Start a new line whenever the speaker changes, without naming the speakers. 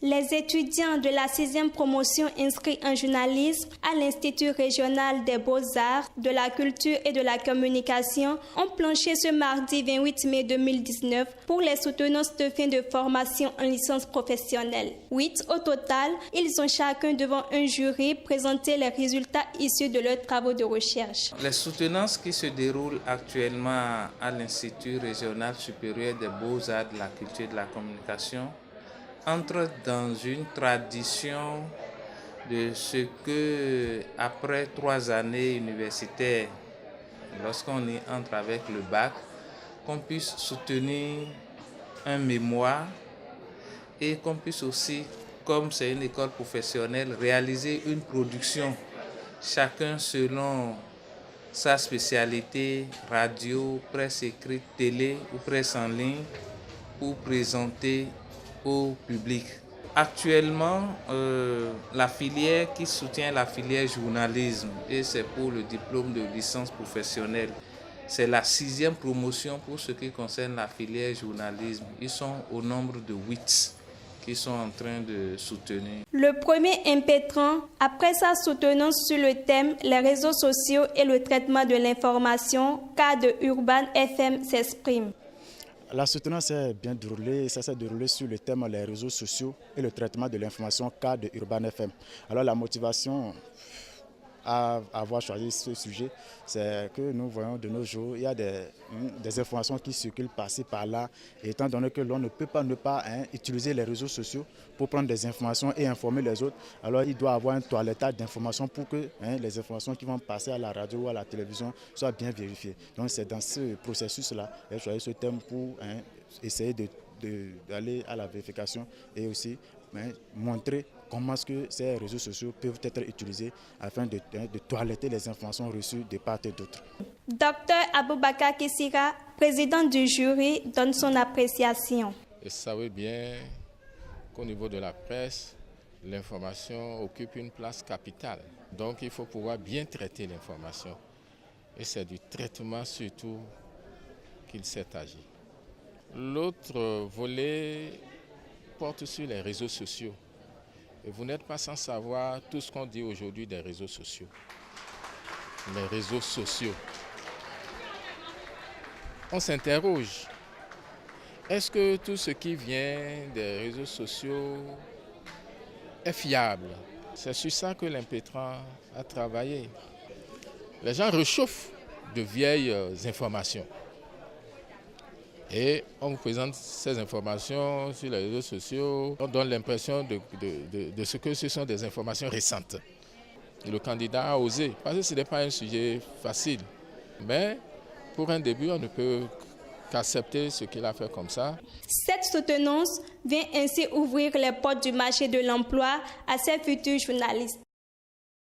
Les étudiants de la 6e promotion inscrits en journalisme à l'Institut régional des beaux-arts, de la culture et de la communication ont planché ce mardi 28 mai 2019 pour les soutenances de fin de formation en licence professionnelle. 8 au total, ils ont chacun devant un jury présenté les résultats issus de leurs travaux de recherche.
Les soutenances qui se déroulent actuellement à l'Institut régional supérieur des beaux-arts, de la culture et de la communication entre dans une tradition de ce que, après 3 années universitaires, lorsqu'on y entre avec le bac, qu'on puisse soutenir un mémoire et qu'on puisse aussi, comme c'est une école professionnelle, réaliser une production, chacun selon sa spécialité, radio, presse écrite, télé ou presse en ligne, pour présenter au public. Actuellement, la filière qui soutient la filière journalisme, et c'est pour le diplôme de licence professionnelle, c'est la 6e promotion pour ce qui concerne la filière journalisme. Ils sont au nombre de 8 qui sont en train de soutenir.
Le premier impétrant, après sa soutenance sur le thème « Les réseaux sociaux et le traitement de l'information », cas de Urban FM s'exprime.
La soutenance s'est bien déroulée, ça s'est déroulé sur le thème les réseaux sociaux et le traitement de l'information cas de Urban FM. Alors la motivation à avoir choisi ce sujet, c'est que nous voyons de nos jours, il y a des informations qui circulent par-ci, par-là, et étant donné que l'on ne peut pas utiliser les réseaux sociaux pour prendre des informations et informer les autres, alors il doit y avoir un toilettage d'informations pour que les informations qui vont passer à la radio ou à la télévision soient bien vérifiées. Donc c'est dans ce processus-là que j'ai choisi ce thème pour essayer d'aller à la vérification et aussi montrer comment est-ce que ces réseaux sociaux peuvent être utilisés afin de toiletter les informations reçues de part et d'autre.
Dr Aboubakar Kissira, président du jury, donne son appréciation.
Vous savez bien qu'au niveau de la presse, l'information occupe une place capitale. Donc il faut pouvoir bien traiter l'information. Et c'est du traitement surtout qu'il s'est agi. L'autre volet porte sur les réseaux sociaux. Et vous n'êtes pas sans savoir tout ce qu'on dit aujourd'hui des réseaux sociaux. Les réseaux sociaux. On s'interroge. Est-ce que tout ce qui vient des réseaux sociaux est fiable? C'est sur ça que l'impétrant a travaillé. Les gens réchauffent de vieilles informations. Et on vous présente ces informations sur les réseaux sociaux. On donne l'impression de ce que ce sont des informations récentes. Et le candidat a osé, parce que ce n'est pas un sujet facile. Mais pour un début, on ne peut qu'accepter ce qu'il a fait comme ça.
Cette soutenance vient ainsi ouvrir les portes du marché de l'emploi à ces futurs journalistes.